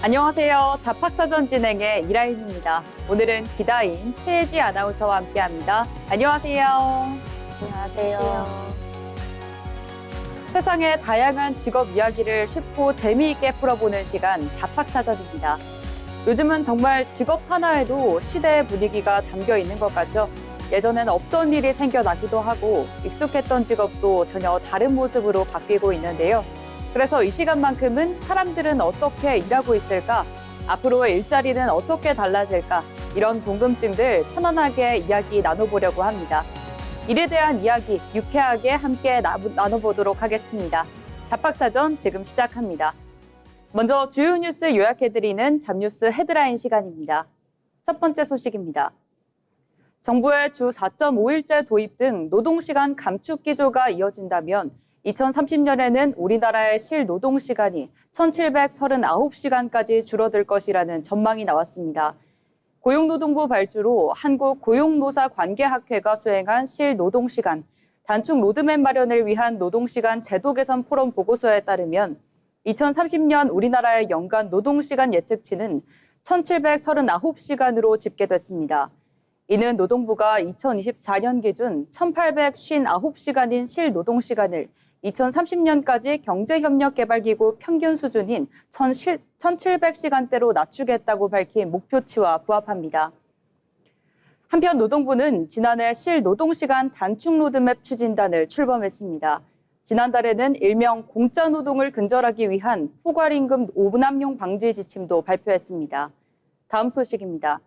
안녕하세요. 잡학사전 진행의 이라인입니다. 오늘은 기다인 최혜지 아나운서와 함께합니다. 안녕하세요. 안녕하세요. 세상의 다양한 직업 이야기를 쉽고 재미있게 풀어보는 시간 잡학사전입니다. 요즘은 정말 직업 하나에도 시대의 분위기가 담겨 있는 것 같죠. 예전엔 없던 일이 생겨나기도 하고 익숙했던 직업도 전혀 다른 모습으로 바뀌고 있는데요. 그래서 이 시간만큼은 사람들은 어떻게 일하고 있을까? 앞으로의 일자리는 어떻게 달라질까? 이런 궁금증들 편안하게 이야기 나눠보려고 합니다. 일에 대한 이야기 유쾌하게 함께 나눠보도록 하겠습니다. 잡학사전 지금 시작합니다. 먼저 주요 뉴스 요약해드리는 잡뉴스 헤드라인 시간입니다. 첫 번째 소식입니다. 정부의 주 4.5일제 도입 등 노동시간 감축 기조가 이어진다면 2030년에는 우리나라의 실노동시간이 1,739시간까지 줄어들 것이라는 전망이 나왔습니다. 고용노동부 발주로 한국고용노사관계학회가 수행한 실노동시간, 단축 로드맵 마련을 위한 노동시간 제도 개선 포럼 보고서에 따르면 2030년 우리나라의 연간 노동시간 예측치는 1,739시간으로 집계됐습니다. 이는 노동부가 2024년 기준 1,859시간인 실노동시간을 2030년까지 경제협력개발기구 평균 수준인 1,700시간대로 낮추겠다고 밝힌 목표치와 부합합니다. 한편 노동부는 지난해 실노동시간 단축 로드맵 추진단을 출범했습니다. 지난달에는 일명 공짜 노동을 근절하기 위한 포괄임금 오남용 방지 지침도 발표했습니다. 다음 소식입니다.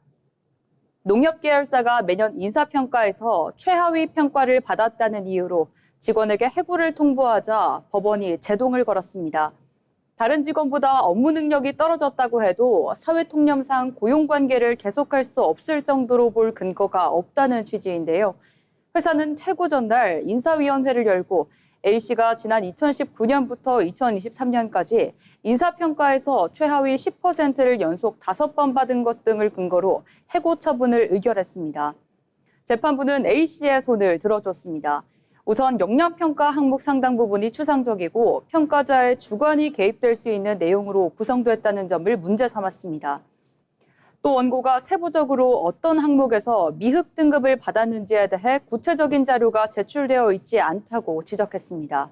농협계열사가 매년 인사평가에서 최하위 평가를 받았다는 이유로 직원에게 해고를 통보하자 법원이 제동을 걸었습니다. 다른 직원보다 업무 능력이 떨어졌다고 해도 사회통념상 고용관계를 계속할 수 없을 정도로 볼 근거가 없다는 취지인데요. 회사는 퇴고 전날 인사위원회를 열고 A씨가 지난 2019년부터 2023년까지 인사평가에서 최하위 10%를 연속 5번 받은 것 등을 근거로 해고 처분을 의결했습니다. 재판부는 A씨의 손을 들어줬습니다. 우선 역량평가 항목 상당 부분이 추상적이고 평가자의 주관이 개입될 수 있는 내용으로 구성됐다는 점을 문제 삼았습니다. 또 원고가 세부적으로 어떤 항목에서 미흡 등급을 받았는지에 대해 구체적인 자료가 제출되어 있지 않다고 지적했습니다.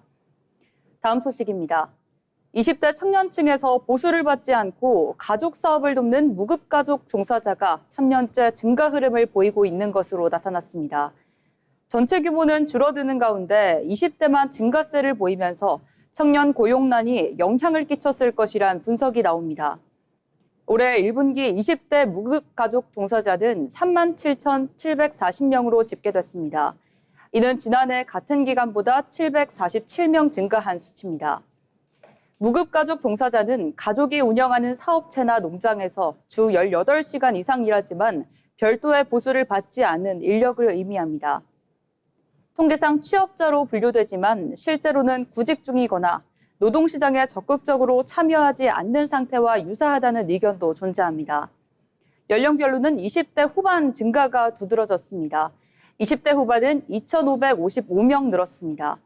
다음 소식입니다. 20대 청년층에서 보수를 받지 않고 가족 사업을 돕는 무급가족 종사자가 3년째 증가 흐름을 보이고 있는 것으로 나타났습니다. 전체 규모는 줄어드는 가운데 20대만 증가세를 보이면서 청년 고용난이 영향을 끼쳤을 것이란 분석이 나옵니다. 올해 1분기 20대 무급가족 종사자는 37,740명으로 집계됐습니다. 이는 지난해 같은 기간보다 747명 증가한 수치입니다. 무급가족 종사자는 가족이 운영하는 사업체나 농장에서 주 18시간 이상 일하지만 별도의 보수를 받지 않는 인력을 의미합니다. 통계상 취업자로 분류되지만 실제로는 구직 중이거나 노동시장에 적극적으로 참여하지 않는 상태와 유사하다는 의견도 존재합니다. 연령별로는 20대 후반 증가가 두드러졌습니다. 20대 후반은 2,555명 늘었습니다.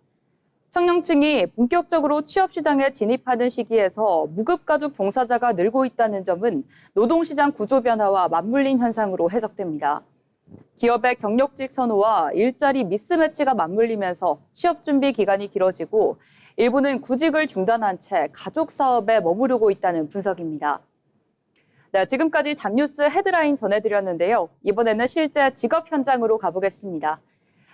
청년층이 본격적으로 취업시장에 진입하는 시기에서 무급가족 종사자가 늘고 있다는 점은 노동시장 구조 변화와 맞물린 현상으로 해석됩니다. 기업의 경력직 선호와 일자리 미스매치가 맞물리면서 취업 준비 기간이 길어지고 일부는 구직을 중단한 채 가족 사업에 머무르고 있다는 분석입니다. 네, 지금까지 잡뉴스 헤드라인 전해드렸는데요. 이번에는 실제 직업 현장으로 가보겠습니다.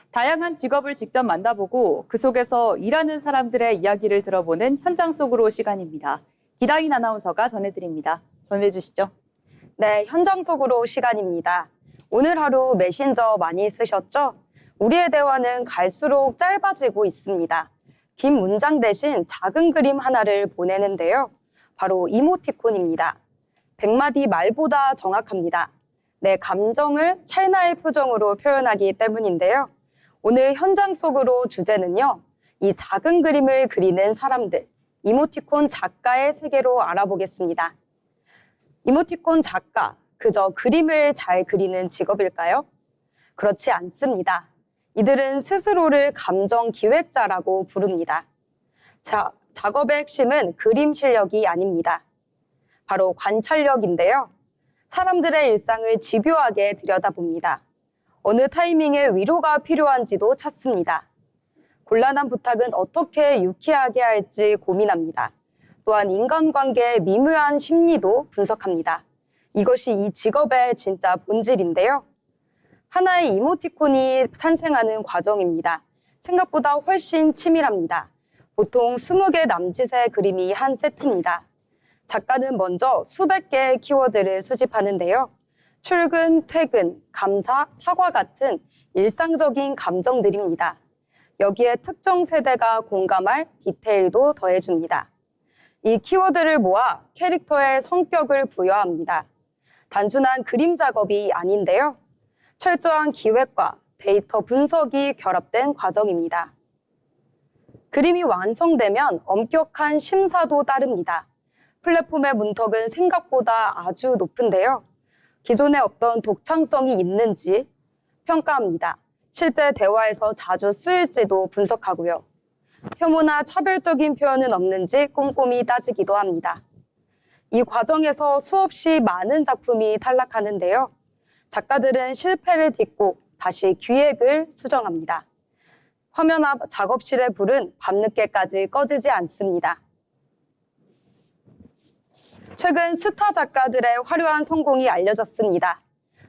다양한 직업을 직접 만나보고 그 속에서 일하는 사람들의 이야기를 들어보는 현장 속으로 시간입니다. 기다인 아나운서가 전해드립니다. 전해주시죠. 네, 현장 속으로 시간입니다. 오늘 하루 메신저 많이 쓰셨죠? 우리의 대화는 갈수록 짧아지고 있습니다. 긴 문장 대신 작은 그림 하나를 보내는데요. 바로 이모티콘입니다. 100마디 말보다 정확합니다. 내 감정을 찰나의 표정으로 표현하기 때문인데요. 오늘 현장 속으로 주제는요. 이 작은 그림을 그리는 사람들, 이모티콘 작가의 세계로 알아보겠습니다. 이모티콘 작가, 그저 그림을 잘 그리는 직업일까요? 그렇지 않습니다. 이들은 스스로를 감정 기획자라고 부릅니다. 자, 작업의 핵심은 그림 실력이 아닙니다. 바로 관찰력인데요. 사람들의 일상을 집요하게 들여다봅니다. 어느 타이밍에 위로가 필요한지도 찾습니다. 곤란한 부탁은 어떻게 유쾌하게 할지 고민합니다. 또한 인간관계의 미묘한 심리도 분석합니다. 이것이 이 직업의 진짜 본질인데요. 하나의 이모티콘이 탄생하는 과정입니다. 생각보다 훨씬 치밀합니다. 보통 20개 남짓의 그림이 한 세트입니다. 작가는 먼저 수백 개의 키워드를 수집하는데요. 출근, 퇴근, 감사, 사과 같은 일상적인 감정들입니다. 여기에 특정 세대가 공감할 디테일도 더해줍니다. 이 키워드를 모아 캐릭터의 성격을 부여합니다. 단순한 그림 작업이 아닌데요. 철저한 기획과 데이터 분석이 결합된 과정입니다. 그림이 완성되면 엄격한 심사도 따릅니다. 플랫폼의 문턱은 생각보다 아주 높은데요. 기존에 없던 독창성이 있는지 평가합니다. 실제 대화에서 자주 쓰일지도 분석하고요. 혐오나 차별적인 표현은 없는지 꼼꼼히 따지기도 합니다. 이 과정에서 수없이 많은 작품이 탈락하는데요. 작가들은 실패를 딛고 다시 기획을 수정합니다. 화면 앞 작업실의 불은 밤늦게까지 꺼지지 않습니다. 최근 스타 작가들의 화려한 성공이 알려졌습니다.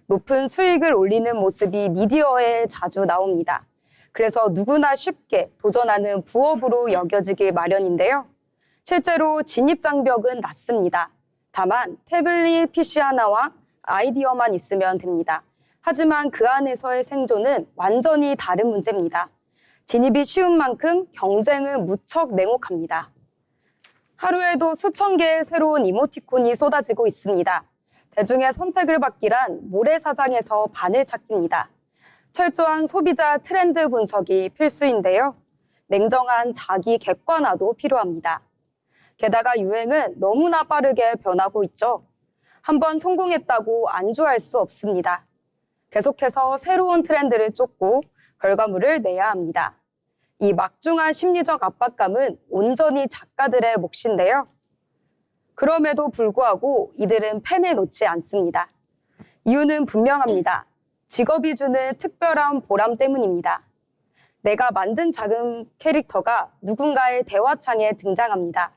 높은 수익을 올리는 모습이 미디어에 자주 나옵니다. 그래서 누구나 쉽게 도전하는 부업으로 여겨지길 마련인데요. 실제로 진입 장벽은 낮습니다. 다만 태블릿 PC 하나와 아이디어만 있으면 됩니다. 하지만 그 안에서의 생존은 완전히 다른 문제입니다. 진입이 쉬운 만큼 경쟁은 무척 냉혹합니다. 하루에도 수천 개의 새로운 이모티콘이 쏟아지고 있습니다. 대중의 선택을 받기란 모래사장에서 바늘 찾기입니다. 철저한 소비자 트렌드 분석이 필수인데요. 냉정한 자기 객관화도 필요합니다. 게다가 유행은 너무나 빠르게 변하고 있죠. 한번 성공했다고 안주할 수 없습니다. 계속해서 새로운 트렌드를 쫓고 결과물을 내야 합니다. 이 막중한 심리적 압박감은 온전히 작가들의 몫인데요. 그럼에도 불구하고 이들은 펜을 놓지 않습니다. 이유는 분명합니다. 직업이 주는 특별한 보람 때문입니다. 내가 만든 작은 캐릭터가 누군가의 대화창에 등장합니다.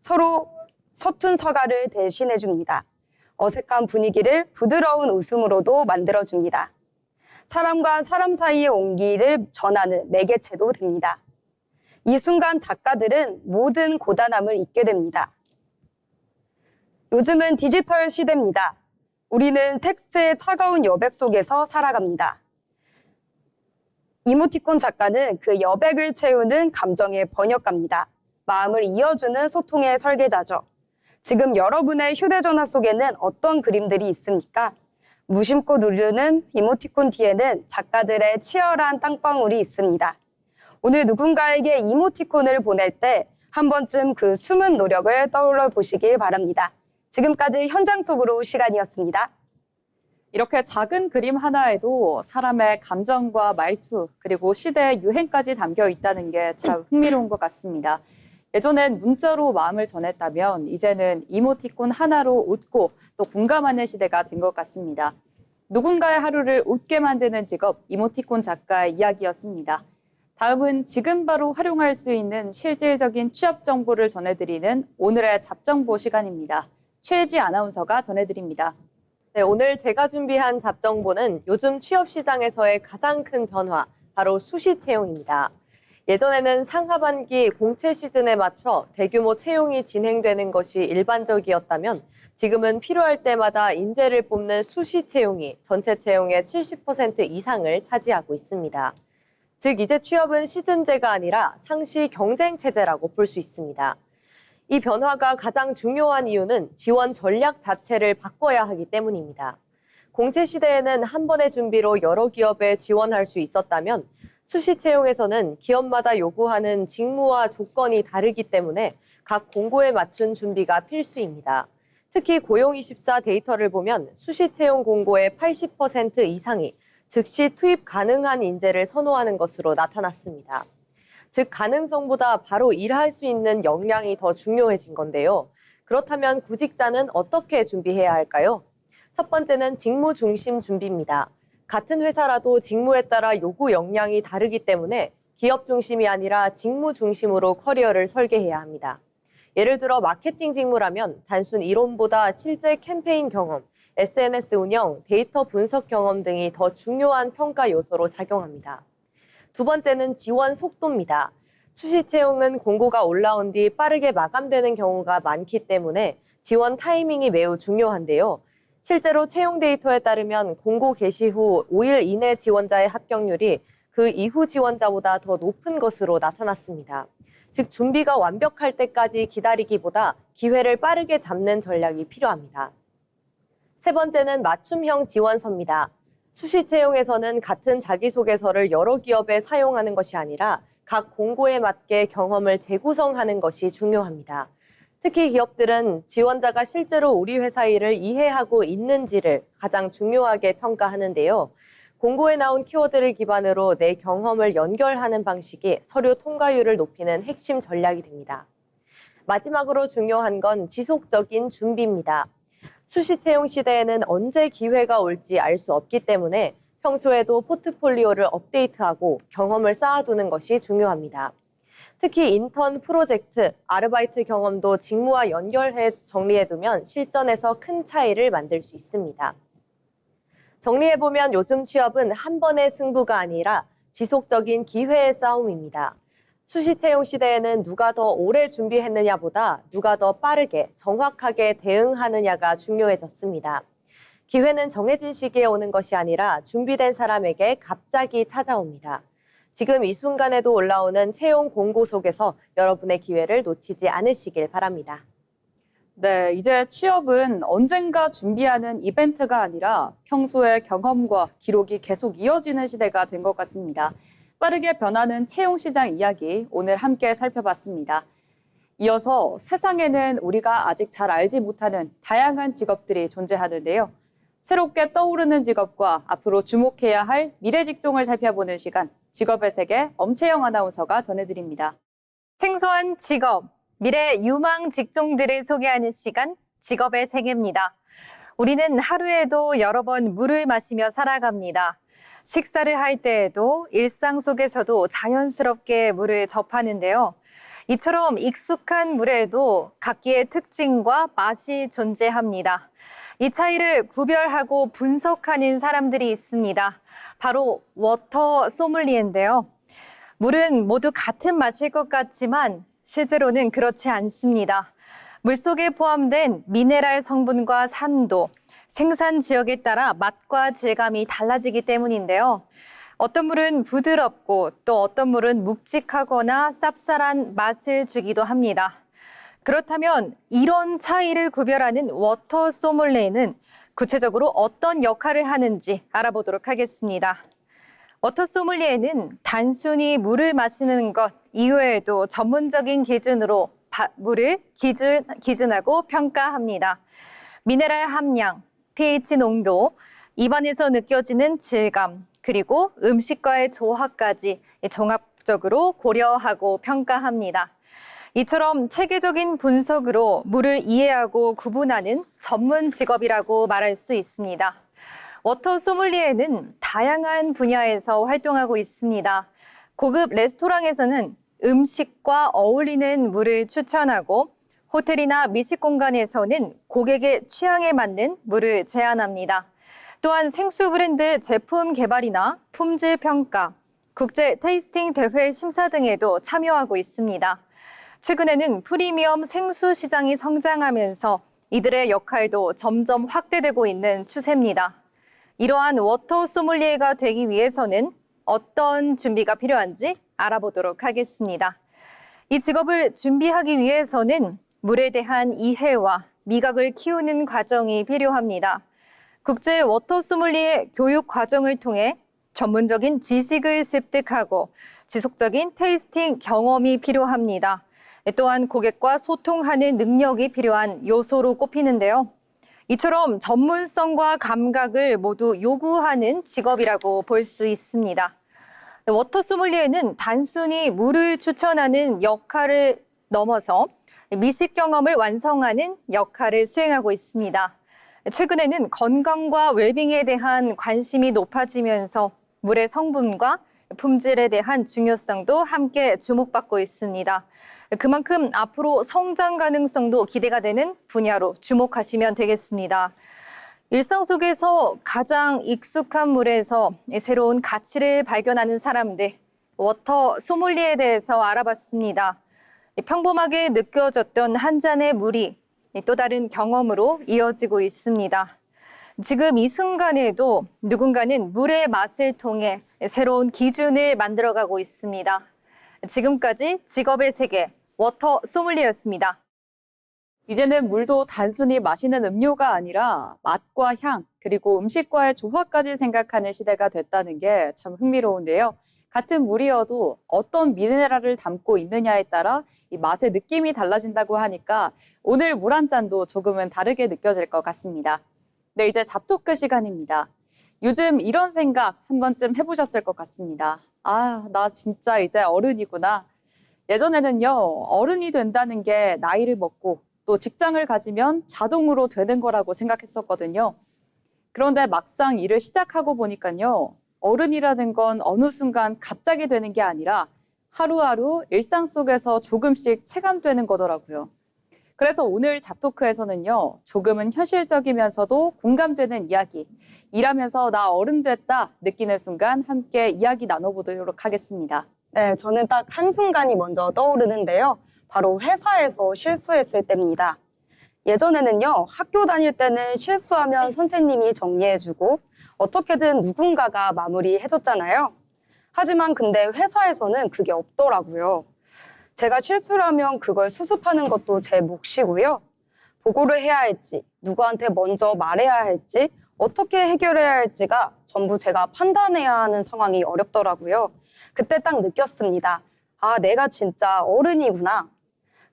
서로 서툰 서가를 대신해줍니다. 어색한 분위기를 부드러운 웃음으로도 만들어줍니다. 사람과 사람 사이의 온기를 전하는 매개체도 됩니다. 이 순간 작가들은 모든 고단함을 잊게 됩니다. 요즘은 디지털 시대입니다. 우리는 텍스트의 차가운 여백 속에서 살아갑니다. 이모티콘 작가는 그 여백을 채우는 감정의 번역가입니다. 마음을 이어주는 소통의 설계자죠. 지금 여러분의 휴대전화 속에는 어떤 그림들이 있습니까? 무심코 누르는 이모티콘 뒤에는 작가들의 치열한 땀방울이 있습니다. 오늘 누군가에게 이모티콘을 보낼 때 한 번쯤 그 숨은 노력을 떠올려 보시길 바랍니다. 지금까지 현장 속으로 시간이었습니다. 이렇게 작은 그림 하나에도 사람의 감정과 말투, 그리고 시대의 유행까지 담겨 있다는 게 참 흥미로운 것 같습니다. 예전엔 문자로 마음을 전했다면 이제는 이모티콘 하나로 웃고 또 공감하는 시대가 된 것 같습니다. 누군가의 하루를 웃게 만드는 직업, 이모티콘 작가의 이야기였습니다. 다음은 지금 바로 활용할 수 있는 실질적인 취업 정보를 전해드리는 오늘의 잡정보 시간입니다. 최혜지 아나운서가 전해드립니다. 네, 오늘 제가 준비한 잡정보는 요즘 취업 시장에서의 가장 큰 변화, 바로 수시 채용입니다. 예전에는 상하반기 공채 시즌에 맞춰 대규모 채용이 진행되는 것이 일반적이었다면 지금은 필요할 때마다 인재를 뽑는 수시 채용이 전체 채용의 70% 이상을 차지하고 있습니다. 즉 이제 취업은 시즌제가 아니라 상시 경쟁 체제라고 볼 수 있습니다. 이 변화가 가장 중요한 이유는 지원 전략 자체를 바꿔야 하기 때문입니다. 공채 시대에는 한 번의 준비로 여러 기업에 지원할 수 있었다면 수시 채용에서는 기업마다 요구하는 직무와 조건이 다르기 때문에 각 공고에 맞춘 준비가 필수입니다. 특히 고용24 데이터를 보면 수시 채용 공고의 80% 이상이 즉시 투입 가능한 인재를 선호하는 것으로 나타났습니다. 즉 가능성보다 바로 일할 수 있는 역량이 더 중요해진 건데요. 그렇다면 구직자는 어떻게 준비해야 할까요? 첫 번째는 직무 중심 준비입니다. 같은 회사라도 직무에 따라 요구 역량이 다르기 때문에 기업 중심이 아니라 직무 중심으로 커리어를 설계해야 합니다. 예를 들어 마케팅 직무라면 단순 이론보다 실제 캠페인 경험, SNS 운영, 데이터 분석 경험 등이 더 중요한 평가 요소로 작용합니다. 두 번째는 지원 속도입니다. 수시 채용은 공고가 올라온 뒤 빠르게 마감되는 경우가 많기 때문에 지원 타이밍이 매우 중요한데요. 실제로 채용 데이터에 따르면 공고 게시 후 5일 이내 지원자의 합격률이 그 이후 지원자보다 더 높은 것으로 나타났습니다. 즉 준비가 완벽할 때까지 기다리기보다 기회를 빠르게 잡는 전략이 필요합니다. 세 번째는 맞춤형 지원서입니다. 수시 채용에서는 같은 자기소개서를 여러 기업에 사용하는 것이 아니라 각 공고에 맞게 경험을 재구성하는 것이 중요합니다. 특히 기업들은 지원자가 실제로 우리 회사 일을 이해하고 있는지를 가장 중요하게 평가하는데요. 공고에 나온 키워드를 기반으로 내 경험을 연결하는 방식이 서류 통과율을 높이는 핵심 전략이 됩니다. 마지막으로 중요한 건 지속적인 준비입니다. 수시 채용 시대에는 언제 기회가 올지 알 수 없기 때문에 평소에도 포트폴리오를 업데이트하고 경험을 쌓아두는 것이 중요합니다. 특히 인턴 프로젝트, 아르바이트 경험도 직무와 연결해 정리해두면 실전에서 큰 차이를 만들 수 있습니다. 정리해보면 요즘 취업은 한 번의 승부가 아니라 지속적인 기회의 싸움입니다. 수시 채용 시대에는 누가 더 오래 준비했느냐보다 누가 더 빠르게 정확하게 대응하느냐가 중요해졌습니다. 기회는 정해진 시기에 오는 것이 아니라 준비된 사람에게 갑자기 찾아옵니다. 지금 이 순간에도 올라오는 채용 공고 속에서 여러분의 기회를 놓치지 않으시길 바랍니다. 네, 이제 취업은 언젠가 준비하는 이벤트가 아니라 평소의 경험과 기록이 계속 이어지는 시대가 된 것 같습니다. 빠르게 변하는 채용 시장 이야기 오늘 함께 살펴봤습니다. 이어서 세상에는 우리가 아직 잘 알지 못하는 다양한 직업들이 존재하는데요. 새롭게 떠오르는 직업과 앞으로 주목해야 할 미래 직종을 살펴보는 시간, 직업의 세계 엄채영 아나운서가 전해드립니다. 생소한 직업, 미래 유망 직종들을 소개하는 시간, 직업의 세계입니다. 우리는 하루에도 여러 번 물을 마시며 살아갑니다. 식사를 할 때에도 일상 속에서도 자연스럽게 물을 접하는데요. 이처럼 익숙한 물에도 각기의 특징과 맛이 존재합니다. 이 차이를 구별하고 분석하는 사람들이 있습니다. 바로 워터 소믈리에인데요. 물은 모두 같은 맛일 것 같지만 실제로는 그렇지 않습니다. 물속에 포함된 미네랄 성분과 산도, 생산 지역에 따라 맛과 질감이 달라지기 때문인데요. 어떤 물은 부드럽고 또 어떤 물은 묵직하거나 쌉쌀한 맛을 주기도 합니다. 그렇다면 이런 차이를 구별하는 워터 소믈리에는 구체적으로 어떤 역할을 하는지 알아보도록 하겠습니다. 워터 소믈리에는 단순히 물을 마시는 것 이외에도 전문적인 기준으로 물을 기준하고 평가합니다. 미네랄 함량, pH 농도, 입안에서 느껴지는 질감, 그리고 음식과의 조화까지 종합적으로 고려하고 평가합니다. 이처럼 체계적인 분석으로 물을 이해하고 구분하는 전문 직업이라고 말할 수 있습니다. 워터 소믈리에는 다양한 분야에서 활동하고 있습니다. 고급 레스토랑에서는 음식과 어울리는 물을 추천하고 호텔이나 미식 공간에서는 고객의 취향에 맞는 물을 제안합니다. 또한 생수 브랜드 제품 개발이나 품질 평가, 국제 테이스팅 대회 심사 등에도 참여하고 있습니다. 최근에는 프리미엄 생수 시장이 성장하면서 이들의 역할도 점점 확대되고 있는 추세입니다. 이러한 워터 소믈리에가 되기 위해서는 어떤 준비가 필요한지 알아보도록 하겠습니다. 이 직업을 준비하기 위해서는 물에 대한 이해와 미각을 키우는 과정이 필요합니다. 국제 워터 소믈리에 교육 과정을 통해 전문적인 지식을 습득하고 지속적인 테이스팅 경험이 필요합니다. 또한 고객과 소통하는 능력이 필요한 요소로 꼽히는데요. 이처럼 전문성과 감각을 모두 요구하는 직업이라고 볼 수 있습니다. 워터 소믈리에는 단순히 물을 추천하는 역할을 넘어서 미식 경험을 완성하는 역할을 수행하고 있습니다. 최근에는 건강과 웰빙에 대한 관심이 높아지면서 물의 성분과 품질에 대한 중요성도 함께 주목받고 있습니다. 그만큼 앞으로 성장 가능성도 기대가 되는 분야로 주목하시면 되겠습니다. 일상 속에서 가장 익숙한 물에서 새로운 가치를 발견하는 사람들, 워터 소믈리에에 대해서 알아봤습니다. 평범하게 느껴졌던 한 잔의 물이 또 다른 경험으로 이어지고 있습니다. 지금 이 순간에도 누군가는 물의 맛을 통해 새로운 기준을 만들어가고 있습니다. 지금까지 직업의 세계 워터 소믈리에였습니다. 이제는 물도 단순히 마시는 음료가 아니라 맛과 향, 그리고 음식과의 조화까지 생각하는 시대가 됐다는 게 참 흥미로운데요. 같은 물이어도 어떤 미네랄을 담고 있느냐에 따라 이 맛의 느낌이 달라진다고 하니까 오늘 물 한 잔도 조금은 다르게 느껴질 것 같습니다. 네, 이제 잡토크 시간입니다. 요즘 이런 생각 한 번쯤 해보셨을 것 같습니다. 아, 나 진짜 이제 어른이구나. 예전에는요, 어른이 된다는 게 나이를 먹고 또 직장을 가지면 자동으로 되는 거라고 생각했었거든요. 그런데 막상 일을 시작하고 보니까요, 어른이라는 건 어느 순간 갑자기 되는 게 아니라 하루하루 일상 속에서 조금씩 체감되는 거더라고요. 그래서 오늘 잡토크에서는요, 조금은 현실적이면서도 공감되는 이야기, 일하면서 나 어른 됐다 느끼는 순간 함께 이야기 나눠보도록 하겠습니다. 네, 저는 딱 한순간이 먼저 떠오르는데요. 바로 회사에서 실수했을 때입니다. 예전에는요, 학교 다닐 때는 실수하면 선생님이 정리해주고 어떻게든 누군가가 마무리해줬잖아요. 하지만 근데 회사에서는 그게 없더라고요. 제가 실수를 하면 그걸 수습하는 것도 제 몫이고요. 보고를 해야 할지, 누구한테 먼저 말해야 할지, 어떻게 해결해야 할지가 전부 제가 판단해야 하는 상황이 어렵더라고요. 그때 딱 느꼈습니다. 아, 내가 진짜 어른이구나.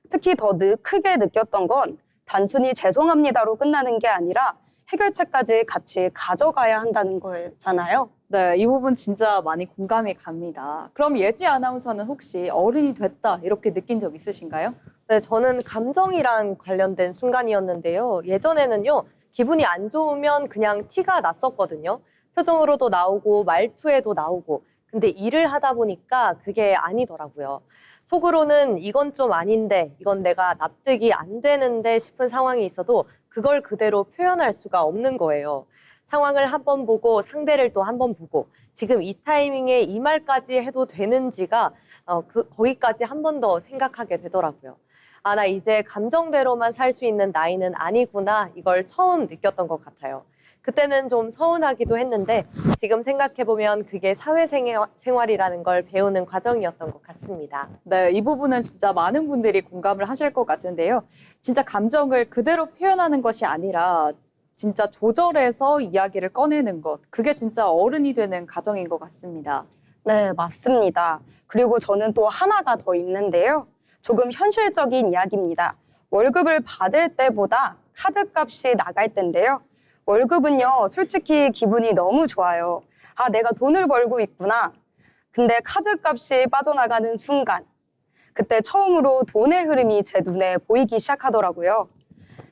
특히 더 크게 느꼈던 건 단순히 죄송합니다로 끝나는 게 아니라 해결책까지 같이 가져가야 한다는 거잖아요. 네, 이 부분 진짜 많이 공감이 갑니다. 그럼 예지 아나운서는 혹시 어른이 됐다 이렇게 느낀 적 있으신가요? 네, 저는 감정이랑 관련된 순간이었는데요. 예전에는요, 기분이 안 좋으면 그냥 티가 났었거든요. 표정으로도 나오고 말투에도 나오고. 근데 일을 하다 보니까 그게 아니더라고요. 속으로는 이건 좀 아닌데, 이건 내가 납득이 안 되는데 싶은 상황이 있어도 그걸 그대로 표현할 수가 없는 거예요. 상황을 한 번 보고 상대를 또 한 번 보고 지금 이 타이밍에 이 말까지 해도 되는지가 거기까지 한 번 더 생각하게 되더라고요. 아, 나 이제 감정대로만 살 수 있는 나이는 아니구나, 이걸 처음 느꼈던 것 같아요. 그때는 좀 서운하기도 했는데 지금 생각해보면 그게 사회생활이라는 걸 배우는 과정이었던 것 같습니다. 네, 이 부분은 진짜 많은 분들이 공감을 하실 것 같은데요. 진짜 감정을 그대로 표현하는 것이 아니라 진짜 조절해서 이야기를 꺼내는 것, 그게 진짜 어른이 되는 과정인 것 같습니다. 네, 맞습니다. 그리고 저는 또 하나가 더 있는데요. 조금 현실적인 이야기입니다. 월급을 받을 때보다 카드값이 나갈 때인데요. 월급은요, 솔직히 기분이 너무 좋아요. 아, 내가 돈을 벌고 있구나. 근데 카드값이 빠져나가는 순간, 그때 처음으로 돈의 흐름이 제 눈에 보이기 시작하더라고요.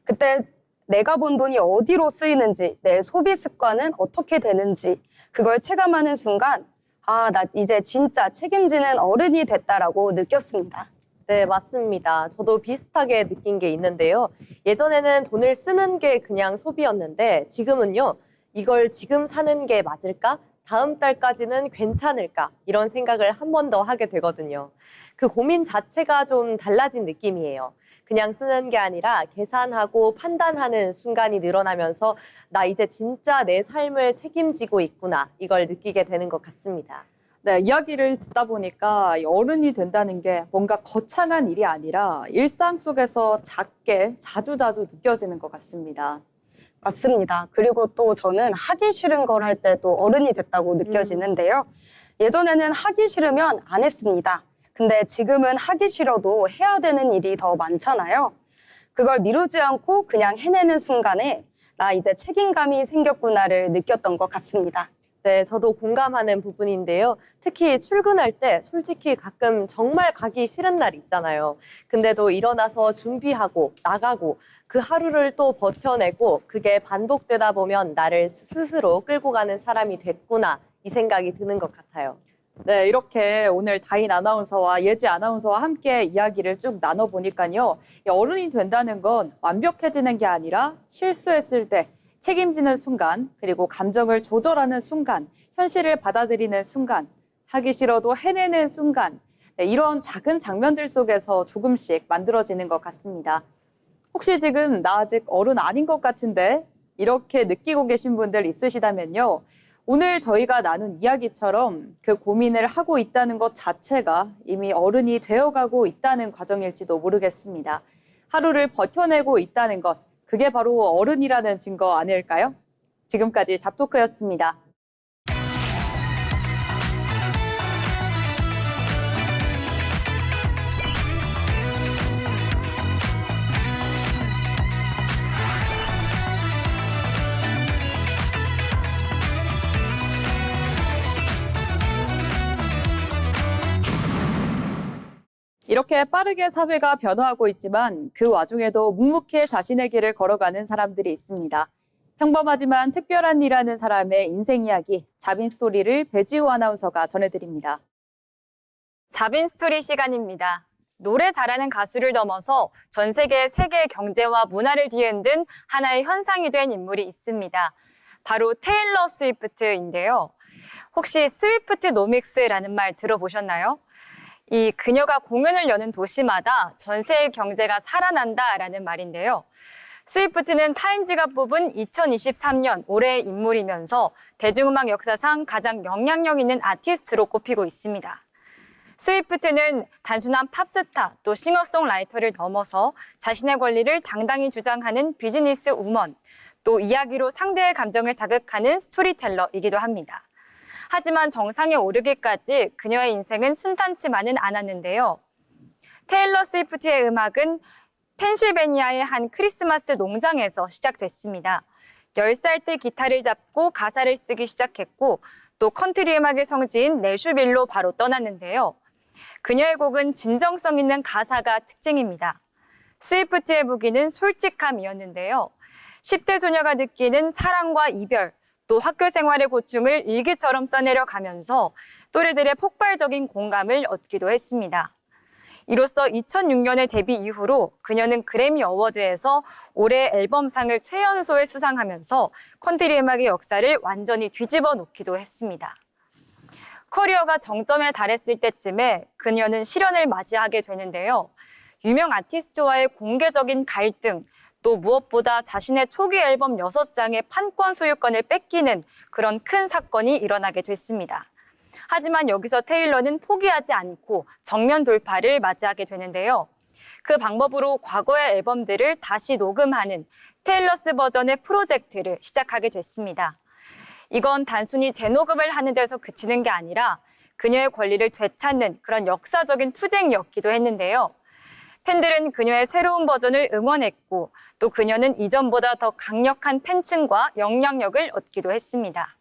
그때 내가 번 돈이 어디로 쓰이는지, 내 소비 습관은 어떻게 되는지, 그걸 체감하는 순간, 아, 나 이제 진짜 책임지는 어른이 됐다라고 느꼈습니다. 네, 맞습니다. 저도 비슷하게 느낀 게 있는데요. 예전에는 돈을 쓰는 게 그냥 소비였는데 지금은요, 이걸 지금 사는 게 맞을까? 다음 달까지는 괜찮을까? 이런 생각을 한 번 더 하게 되거든요. 그 고민 자체가 좀 달라진 느낌이에요. 그냥 쓰는 게 아니라 계산하고 판단하는 순간이 늘어나면서 나 이제 진짜 내 삶을 책임지고 있구나, 이걸 느끼게 되는 것 같습니다. 네, 이야기를 듣다 보니까 이 어른이 된다는 게 뭔가 거창한 일이 아니라 일상 속에서 작게 자주자주 느껴지는 것 같습니다. 맞습니다. 그리고 또 저는 하기 싫은 걸 할 때도 어른이 됐다고 느껴지는데요. 예전에는 하기 싫으면 안 했습니다. 근데 지금은 하기 싫어도 해야 되는 일이 더 많잖아요. 그걸 미루지 않고 그냥 해내는 순간에 나 이제 책임감이 생겼구나를 느꼈던 것 같습니다. 네, 저도 공감하는 부분인데요. 특히 출근할 때 솔직히 가끔 정말 가기 싫은 날 있잖아요. 근데도 일어나서 준비하고 나가고 그 하루를 또 버텨내고 그게 반복되다 보면 나를 스스로 끌고 가는 사람이 됐구나 이 생각이 드는 것 같아요. 네, 이렇게 오늘 다인 아나운서와 예지 아나운서와 함께 이야기를 쭉 나눠보니까요. 이 어른이 된다는 건 완벽해지는 게 아니라 실수했을 때 책임지는 순간, 그리고 감정을 조절하는 순간, 현실을 받아들이는 순간, 하기 싫어도 해내는 순간, 네, 이런 작은 장면들 속에서 조금씩 만들어지는 것 같습니다. 혹시 지금 나 아직 어른 아닌 것 같은데 이렇게 느끼고 계신 분들 있으시다면요. 오늘 저희가 나눈 이야기처럼 그 고민을 하고 있다는 것 자체가 이미 어른이 되어가고 있다는 과정일지도 모르겠습니다. 하루를 버텨내고 있다는 것, 그게 바로 어른이라는 증거 아닐까요? 지금까지 잡토크였습니다. 이렇게 빠르게 사회가 변화하고 있지만 그 와중에도 묵묵히 자신의 길을 걸어가는 사람들이 있습니다. 평범하지만 특별한 일하는 사람의 인생 이야기, 자빈 스토리를 배지우 아나운서가 전해드립니다. 자빈 스토리 시간입니다. 노래 잘하는 가수를 넘어서 전 세계 경제와 문화를 뒤흔든 하나의 현상이 된 인물이 있습니다. 바로 테일러 스위프트인데요. 혹시 스위프트 노믹스라는 말 들어보셨나요? 이 그녀가 공연을 여는 도시마다 전세의 경제가 살아난다라는 말인데요. 스위프트는 타임지가 뽑은 2023년 올해의 인물이면서 대중음악 역사상 가장 영향력 있는 아티스트로 꼽히고 있습니다. 스위프트는 단순한 팝스타 또 싱어송라이터를 넘어서 자신의 권리를 당당히 주장하는 비즈니스 우먼, 또 이야기로 상대의 감정을 자극하는 스토리텔러이기도 합니다. 하지만 정상에 오르기까지 그녀의 인생은 순탄치만은 않았는데요. 테일러 스위프트의 음악은 펜실베니아의 한 크리스마스 농장에서 시작됐습니다. 10살 때 기타를 잡고 가사를 쓰기 시작했고 또 컨트리 음악의 성지인 내슈빌로 바로 떠났는데요. 그녀의 곡은 진정성 있는 가사가 특징입니다. 스위프트의 무기는 솔직함이었는데요. 10대 소녀가 느끼는 사랑과 이별, 또 학교 생활의 고충을 일기처럼 써내려 가면서 또래들의 폭발적인 공감을 얻기도 했습니다. 이로써 2006년의 데뷔 이후로 그녀는 그래미 어워드에서 올해 앨범상을 최연소에 수상하면서 컨트리 음악의 역사를 완전히 뒤집어 놓기도 했습니다. 커리어가 정점에 달했을 때쯤에 그녀는 시련을 맞이하게 되는데요. 유명 아티스트와의 공개적인 갈등, 또 무엇보다 자신의 초기 앨범 6장의 판권 소유권을 뺏기는 그런 큰 사건이 일어나게 됐습니다. 하지만 여기서 테일러는 포기하지 않고 정면 돌파를 맞이하게 되는데요. 그 방법으로 과거의 앨범들을 다시 녹음하는 테일러스 버전의 프로젝트를 시작하게 됐습니다. 이건 단순히 재녹음을 하는 데서 그치는 게 아니라 그녀의 권리를 되찾는 그런 역사적인 투쟁이었기도 했는데요. 팬들은 그녀의 새로운 버전을 응원했고 또 그녀는 이전보다 더 강력한 팬층과 영향력을 얻기도 했습니다.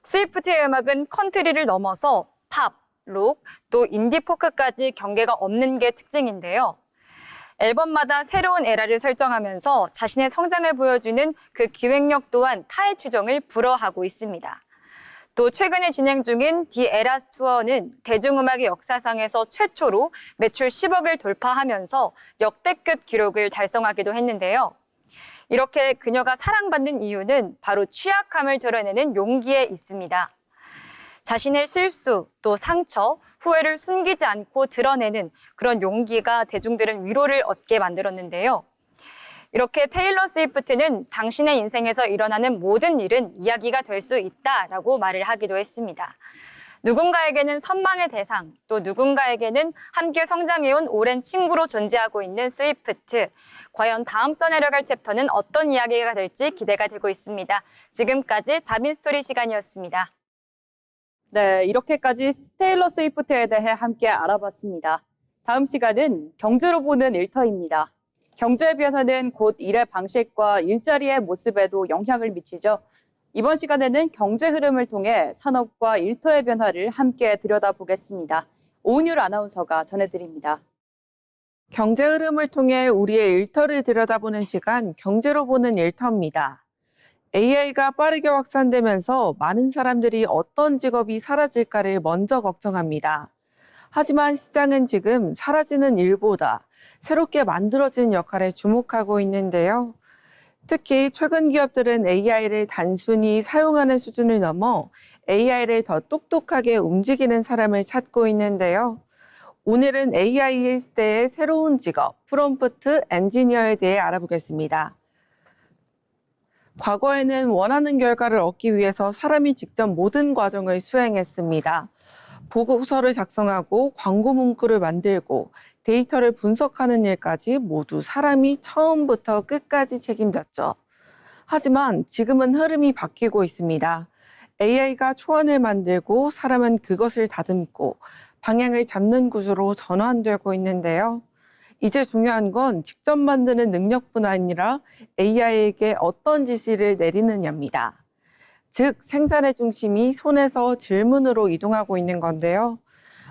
스위프트의 음악은 컨트리를 넘어서 팝, 록, 또 인디 포크까지 경계가 없는 게 특징인데요. 앨범마다 새로운 에라를 설정하면서 자신의 성장을 보여주는 그 기획력 또한 타의 추종을 불허하고 있습니다. 또 최근에 진행 중인 디 에라스 투어는 대중음악의 역사상에서 최초로 매출 10억을 돌파하면서 역대급 기록을 달성하기도 했는데요. 이렇게 그녀가 사랑받는 이유는 바로 취약함을 드러내는 용기에 있습니다. 자신의 실수, 또 상처, 후회를 숨기지 않고 드러내는 그런 용기가 대중들은 위로를 얻게 만들었는데요. 이렇게 테일러 스위프트는 당신의 인생에서 일어나는 모든 일은 이야기가 될 수 있다라고 말을 하기도 했습니다. 누군가에게는 선망의 대상, 또 누군가에게는 함께 성장해온 오랜 친구로 존재하고 있는 스위프트. 과연 다음 써내려갈 챕터는 어떤 이야기가 될지 기대가 되고 있습니다. 지금까지 자빈 스토리 시간이었습니다. 네, 이렇게까지 테일러 스위프트에 대해 함께 알아봤습니다. 다음 시간은 경제로 보는 일터입니다. 경제의 변화는 곧 일의 방식과 일자리의 모습에도 영향을 미치죠. 이번 시간에는 경제 흐름을 통해 산업과 일터의 변화를 함께 들여다보겠습니다. 오은율 아나운서가 전해드립니다. 경제 흐름을 통해 우리의 일터를 들여다보는 시간, 경제로 보는 일터입니다. AI가 빠르게 확산되면서 많은 사람들이 어떤 직업이 사라질까를 먼저 걱정합니다. 하지만 시장은 지금 사라지는 일보다 새롭게 만들어진 역할에 주목하고 있는데요. 특히 최근 기업들은 AI를 단순히 사용하는 수준을 넘어 AI를 더 똑똑하게 움직이는 사람을 찾고 있는데요. 오늘은 AI의 시대의 새로운 직업, 프롬프트 엔지니어에 대해 알아보겠습니다. 과거에는 원하는 결과를 얻기 위해서 사람이 직접 모든 과정을 수행했습니다. 보고서를 작성하고 광고 문구를 만들고 데이터를 분석하는 일까지 모두 사람이 처음부터 끝까지 책임졌죠. 하지만 지금은 흐름이 바뀌고 있습니다. AI가 초안을 만들고 사람은 그것을 다듬고 방향을 잡는 구조로 전환되고 있는데요. 이제 중요한 건 직접 만드는 능력뿐 아니라 AI에게 어떤 지시를 내리느냐입니다. 즉, 생산의 중심이 손에서 질문으로 이동하고 있는 건데요.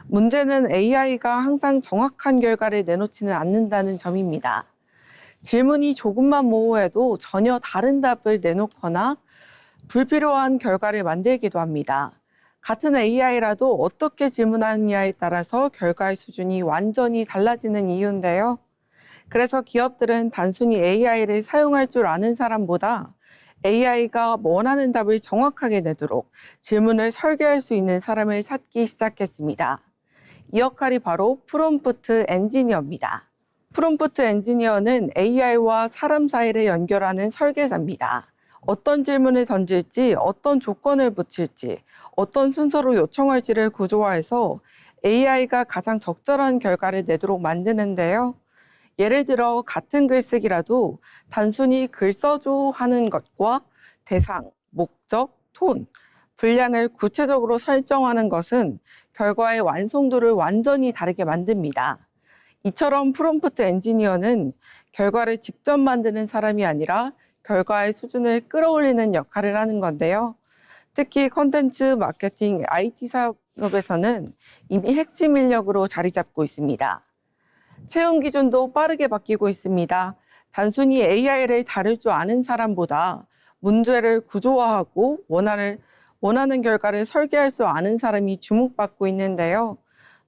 문제는 AI가 항상 정확한 결과를 내놓지는 않는다는 점입니다. 질문이 조금만 모호해도 전혀 다른 답을 내놓거나 불필요한 결과를 만들기도 합니다. 같은 AI라도 어떻게 질문하느냐에 따라서 결과의 수준이 완전히 달라지는 이유인데요. 그래서 기업들은 단순히 AI를 사용할 줄 아는 사람보다 AI가 원하는 답을 정확하게 내도록 질문을 설계할 수 있는 사람을 찾기 시작했습니다. 이 역할이 바로 프롬프트 엔지니어입니다. 프롬프트 엔지니어는 AI와 사람 사이를 연결하는 설계자입니다. 어떤 질문을 던질지, 어떤 조건을 붙일지, 어떤 순서로 요청할지를 구조화해서 AI가 가장 적절한 결과를 내도록 만드는데요. 예를 들어 같은 글쓰기라도 단순히 글 써줘 하는 것과 대상, 목적, 톤, 분량을 구체적으로 설정하는 것은 결과의 완성도를 완전히 다르게 만듭니다. 이처럼 프롬프트 엔지니어는 결과를 직접 만드는 사람이 아니라 결과의 수준을 끌어올리는 역할을 하는 건데요. 특히 콘텐츠 마케팅, IT 산업에서는 이미 핵심 인력으로 자리 잡고 있습니다. 채용 기준도 빠르게 바뀌고 있습니다. 단순히 AI를 다룰 줄 아는 사람보다 문제를 구조화하고 원하는 결과를 설계할 수 아는 사람이 주목받고 있는데요.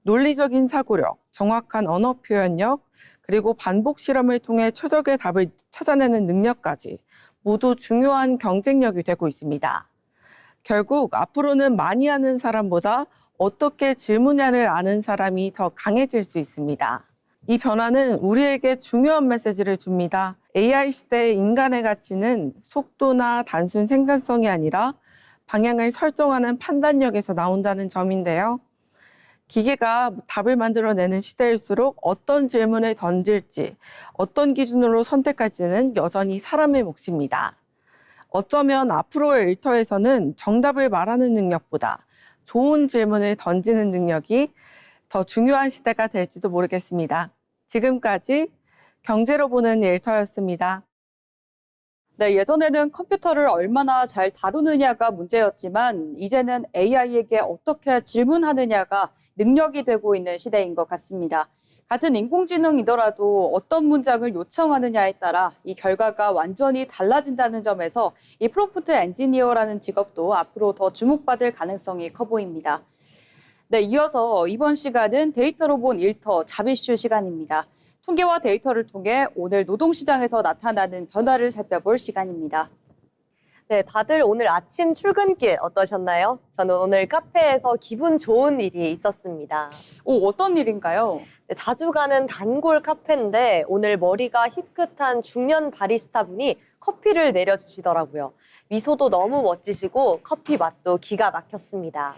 논리적인 사고력, 정확한 언어 표현력, 그리고 반복 실험을 통해 최적의 답을 찾아내는 능력까지 모두 중요한 경쟁력이 되고 있습니다. 결국 앞으로는 많이 아는 사람보다 어떻게 질문하를 아는 사람이 더 강해질 수 있습니다. 이 변화는 우리에게 중요한 메시지를 줍니다. AI 시대의 인간의 가치는 속도나 단순 생산성이 아니라 방향을 설정하는 판단력에서 나온다는 점인데요. 기계가 답을 만들어내는 시대일수록 어떤 질문을 던질지, 어떤 기준으로 선택할지는 여전히 사람의 몫입니다. 어쩌면 앞으로의 일터에서는 정답을 말하는 능력보다 좋은 질문을 던지는 능력이 더 중요한 시대가 될지도 모르겠습니다. 지금까지 경제로 보는 일터였습니다. 네, 예전에는 컴퓨터를 얼마나 잘 다루느냐가 문제였지만 이제는 AI에게 어떻게 질문하느냐가 능력이 되고 있는 시대인 것 같습니다. 같은 인공지능이더라도 어떤 문장을 요청하느냐에 따라 이 결과가 완전히 달라진다는 점에서 이 프롬프트 엔지니어라는 직업도 앞으로 더 주목받을 가능성이 커 보입니다. 네, 이어서 이번 시간은 데이터로 본 일터 잡이슈 시간입니다. 통계와 데이터를 통해 오늘 노동시장에서 나타나는 변화를 살펴볼 시간입니다. 네, 다들 오늘 아침 출근길 어떠셨나요? 저는 오늘 카페에서 기분 좋은 일이 있었습니다. 어떤 일인가요? 네, 자주 가는 단골 카페인데 오늘 머리가 희끗한 중년 바리스타 분이 커피를 내려주시더라고요. 미소도 너무 멋지시고 커피 맛도 기가 막혔습니다.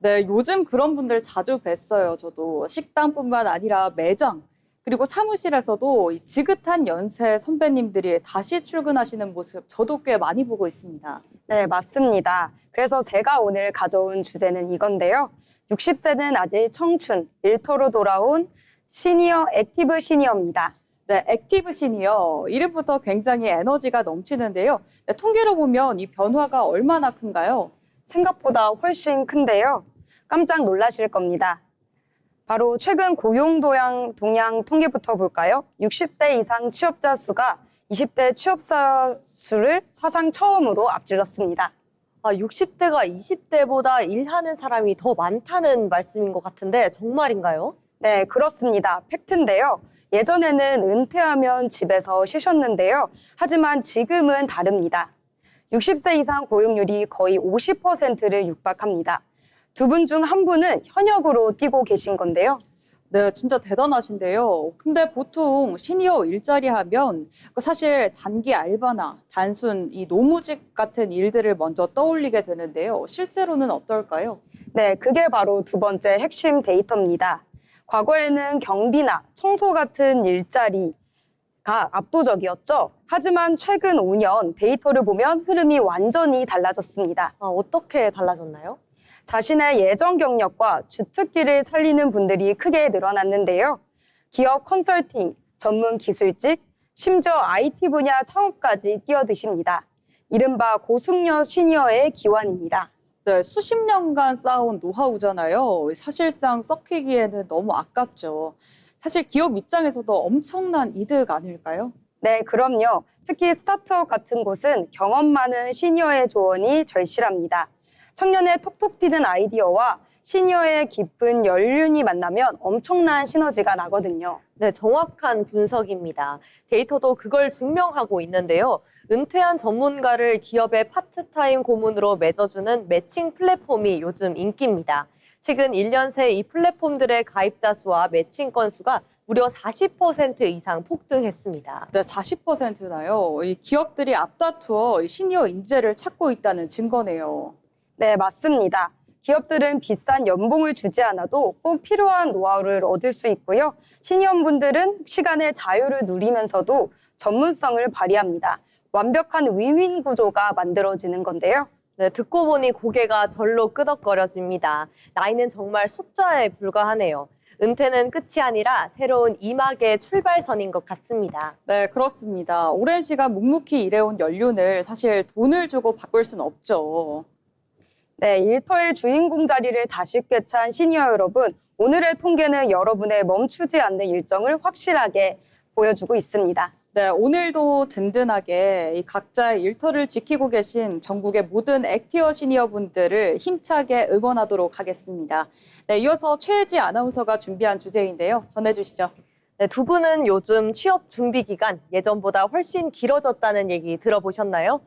네, 요즘 그런 분들 자주 뵀어요. 저도 식당뿐만 아니라 매장, 그리고 사무실에서도 이 지긋한 연세 선배님들이 다시 출근하시는 모습 저도 꽤 많이 보고 있습니다. 네, 맞습니다. 그래서 제가 오늘 가져온 주제는 이건데요. 60세는 아직 청춘, 일터로 돌아온 시니어 액티브 시니어입니다. 네, 액티브 시니어. 이름부터 굉장히 에너지가 넘치는데요. 네, 통계로 보면 이 변화가 얼마나 큰가요? 생각보다 훨씬 큰데요. 깜짝 놀라실 겁니다. 바로 최근 동향 통계부터 볼까요? 60대 이상 취업자 수가 20대 취업자 수를 사상 처음으로 앞질렀습니다. 60대가 20대보다 일하는 사람이 더 많다는 말씀인 것 같은데 정말인가요? 네, 그렇습니다. 팩트인데요. 예전에는 은퇴하면 집에서 쉬셨는데요. 하지만 지금은 다릅니다. 60세 이상 고용률이 거의 50%를 육박합니다. 두 분 중 한 분은 현역으로 뛰고 계신 건데요. 네, 진짜 대단하신데요. 근데 보통 시니어 일자리 하면 사실 단기 알바나 단순 이 노무직 같은 일들을 먼저 떠올리게 되는데요. 실제로는 어떨까요? 네, 그게 바로 두 번째 핵심 데이터입니다. 과거에는 경비나 청소 같은 일자리가 압도적이었죠. 하지만 최근 5년 데이터를 보면 흐름이 완전히 달라졌습니다. 어떻게 달라졌나요? 자신의 예전 경력과 주특기를 살리는 분들이 크게 늘어났는데요. 기업 컨설팅, 전문 기술직, 심지어 IT 분야 창업까지 뛰어드십니다. 이른바 고숙녀 시니어의 기환입니다. 네, 수십 년간 쌓아온 노하우잖아요. 사실상 썩히기에는 너무 아깝죠. 사실 기업 입장에서도 엄청난 이득 아닐까요? 네, 그럼요. 특히 스타트업 같은 곳은 경험 많은 시니어의 조언이 절실합니다. 청년의 톡톡 튀는 아이디어와 시니어의 깊은 연륜이 만나면 엄청난 시너지가 나거든요. 네, 정확한 분석입니다. 데이터도 그걸 증명하고 있는데요. 은퇴한 전문가를 기업의 파트타임 고문으로 맺어주는 매칭 플랫폼이 요즘 인기입니다. 최근 1년 새 이 플랫폼들의 가입자 수와 매칭 건수가 무려 40% 이상 폭등했습니다. 네, 40%나요. 이 기업들이 앞다투어 시니어 인재를 찾고 있다는 증거네요. 네, 맞습니다. 기업들은 비싼 연봉을 주지 않아도 꼭 필요한 노하우를 얻을 수 있고요. 시니어분들은 시간의 자유를 누리면서도 전문성을 발휘합니다. 완벽한 윈윈 구조가 만들어지는 건데요. 네, 듣고 보니 고개가 절로 끄덕거려집니다. 나이는 정말 숫자에 불과하네요. 은퇴는 끝이 아니라 새로운 이막의 출발선인 것 같습니다. 네, 그렇습니다. 오랜 시간 묵묵히 일해온 연륜을 사실 돈을 주고 바꿀 수는 없죠. 네, 일터의 주인공 자리를 다시 꿰찬 시니어 여러분, 오늘의 통계는 여러분의 멈추지 않는 일정을 확실하게 보여주고 있습니다. 네, 오늘도 든든하게 이 각자의 일터를 지키고 계신 전국의 모든 액티어 시니어분들을 힘차게 응원하도록 하겠습니다. 네, 이어서 최혜지 아나운서가 준비한 주제인데요. 전해주시죠. 네, 두 분은 요즘 취업 준비 기간 예전보다 훨씬 길어졌다는 얘기 들어보셨나요?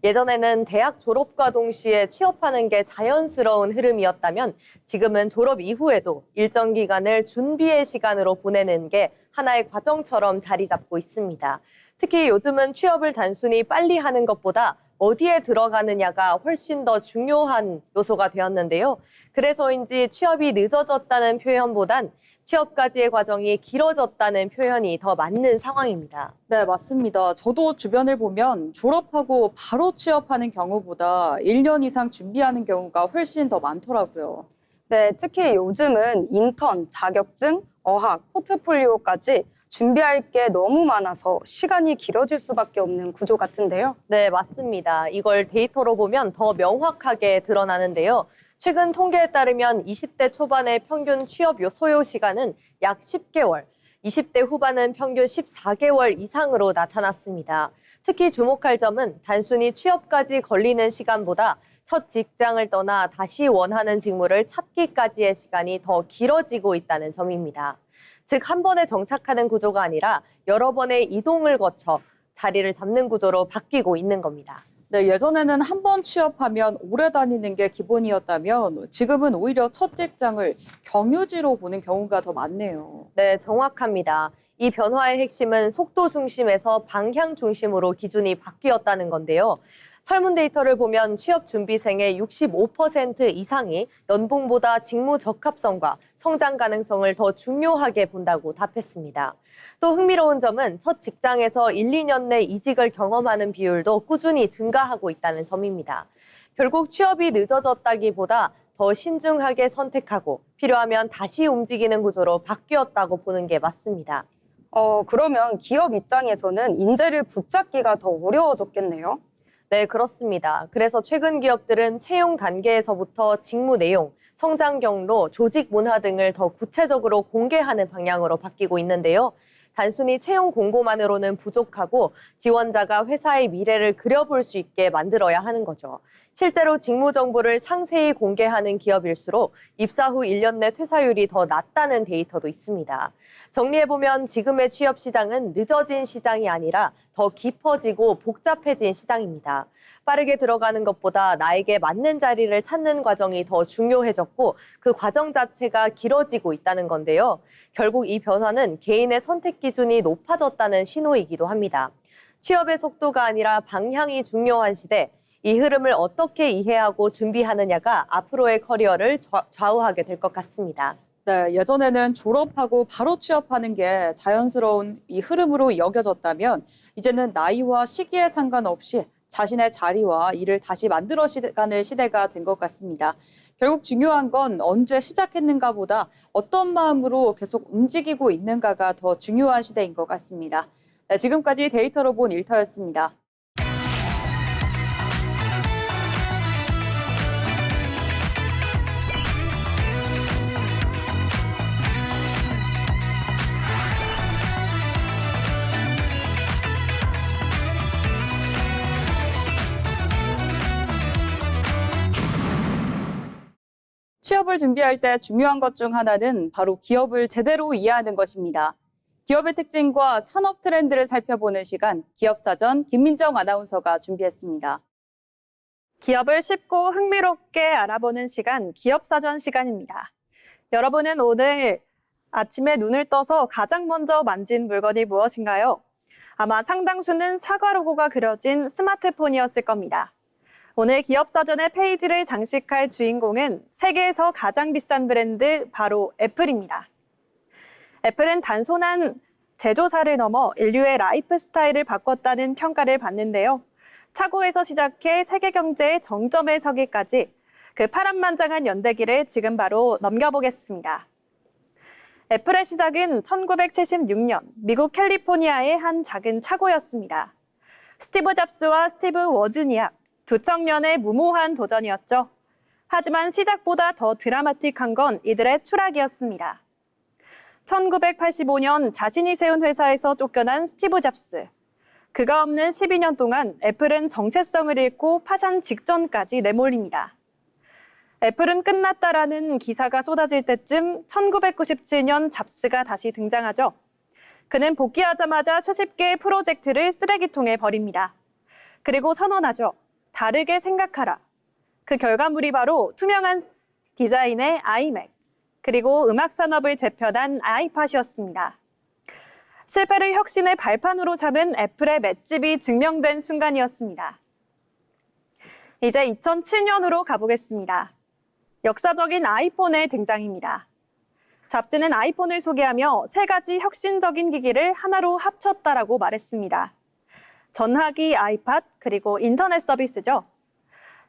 예전에는 대학 졸업과 동시에 취업하는 게 자연스러운 흐름이었다면 지금은 졸업 이후에도 일정 기간을 준비의 시간으로 보내는 게 하나의 과정처럼 자리 잡고 있습니다. 특히 요즘은 취업을 단순히 빨리 하는 것보다 어디에 들어가느냐가 훨씬 더 중요한 요소가 되었는데요. 그래서인지 취업이 늦어졌다는 표현보단 취업까지의 과정이 길어졌다는 표현이 더 맞는 상황입니다. 네, 맞습니다. 저도 주변을 보면 졸업하고 바로 취업하는 경우보다 1년 이상 준비하는 경우가 훨씬 더 많더라고요. 네, 특히 요즘은 인턴, 자격증, 어학, 포트폴리오까지 준비할 게 너무 많아서 시간이 길어질 수밖에 없는 구조 같은데요. 네, 맞습니다. 이걸 데이터로 보면 더 명확하게 드러나는데요. 최근 통계에 따르면 20대 초반의 평균 취업 소요 시간은 약 10개월, 20대 후반은 평균 14개월 이상으로 나타났습니다. 특히 주목할 점은 단순히 취업까지 걸리는 시간보다 첫 직장을 떠나 다시 원하는 직무를 찾기까지의 시간이 더 길어지고 있다는 점입니다. 즉, 한 번에 정착하는 구조가 아니라 여러 번의 이동을 거쳐 자리를 잡는 구조로 바뀌고 있는 겁니다. 네, 예전에는 한 번 취업하면 오래 다니는 게 기본이었다면 지금은 오히려 첫 직장을 경유지로 보는 경우가 더 많네요. 네, 정확합니다. 이 변화의 핵심은 속도 중심에서 방향 중심으로 기준이 바뀌었다는 건데요. 설문 데이터를 보면 취업 준비생의 65% 이상이 연봉보다 직무 적합성과 성장 가능성을 더 중요하게 본다고 답했습니다. 또 흥미로운 점은 첫 직장에서 1, 2년 내 이직을 경험하는 비율도 꾸준히 증가하고 있다는 점입니다. 결국 취업이 늦어졌다기보다 더 신중하게 선택하고 필요하면 다시 움직이는 구조로 바뀌었다고 보는 게 맞습니다. 그러면 기업 입장에서는 인재를 붙잡기가 더 어려워졌겠네요. 네, 그렇습니다. 그래서 최근 기업들은 채용 단계에서부터 직무 내용, 성장 경로, 조직 문화 등을 더 구체적으로 공개하는 방향으로 바뀌고 있는데요. 단순히 채용 공고만으로는 부족하고 지원자가 회사의 미래를 그려볼 수 있게 만들어야 하는 거죠. 실제로 직무 정보를 상세히 공개하는 기업일수록 입사 후 1년 내 퇴사율이 더 낮다는 데이터도 있습니다. 정리해보면 지금의 취업 시장은 늦어진 시장이 아니라 더 깊어지고 복잡해진 시장입니다. 빠르게 들어가는 것보다 나에게 맞는 자리를 찾는 과정이 더 중요해졌고 그 과정 자체가 길어지고 있다는 건데요. 결국 이 변화는 개인의 선택 기준이 높아졌다는 신호이기도 합니다. 취업의 속도가 아니라 방향이 중요한 시대, 이 흐름을 어떻게 이해하고 준비하느냐가 앞으로의 커리어를 좌우하게 될 것 같습니다. 네, 예전에는 졸업하고 바로 취업하는 게 자연스러운 이 흐름으로 여겨졌다면 이제는 나이와 시기에 상관없이 자신의 자리와 일을 다시 만들어가는 시대가 된 것 같습니다. 결국 중요한 건 언제 시작했는가 보다 어떤 마음으로 계속 움직이고 있는가가 더 중요한 시대인 것 같습니다. 네, 지금까지 데이터로 본 일터였습니다. 취업을 준비할 때 중요한 것 중 하나는 바로 기업을 제대로 이해하는 것입니다. 기업의 특징과 산업 트렌드를 살펴보는 시간, 기업사전 김민정 아나운서가 준비했습니다. 기업을 쉽고 흥미롭게 알아보는 시간, 기업사전 시간입니다. 여러분은 오늘 아침에 눈을 떠서 가장 먼저 만진 물건이 무엇인가요? 아마 상당수는 사과 로고가 그려진 스마트폰이었을 겁니다. 오늘 기업사전의 페이지를 장식할 주인공은 세계에서 가장 비싼 브랜드 바로 애플입니다. 애플은 단순한 제조사를 넘어 인류의 라이프 스타일을 바꿨다는 평가를 받는데요. 차고에서 시작해 세계 경제의 정점에 서기까지 그 파란만장한 연대기를 지금 바로 넘겨보겠습니다. 애플의 시작은 1976년 미국 캘리포니아의 한 작은 차고였습니다. 스티브 잡스와 스티브 워즈니악, 두 청년의 무모한 도전이었죠. 하지만 시작보다 더 드라마틱한 건 이들의 추락이었습니다. 1985년 자신이 세운 회사에서 쫓겨난 스티브 잡스. 그가 없는 12년 동안 애플은 정체성을 잃고 파산 직전까지 내몰립니다. 애플은 끝났다라는 기사가 쏟아질 때쯤 1997년 잡스가 다시 등장하죠. 그는 복귀하자마자 수십 개의 프로젝트를 쓰레기통에 버립니다. 그리고 선언하죠. 다르게 생각하라. 그 결과물이 바로 투명한 디자인의 아이맥, 그리고 음악 산업을 재편한 아이팟이었습니다. 실패를 혁신의 발판으로 삼은 애플의 맷집이 증명된 순간이었습니다. 이제 2007년으로 가보겠습니다. 역사적인 아이폰의 등장입니다. 잡스는 아이폰을 소개하며 세 가지 혁신적인 기기를 하나로 합쳤다라고 말했습니다. 전화기, 아이팟, 그리고 인터넷 서비스죠.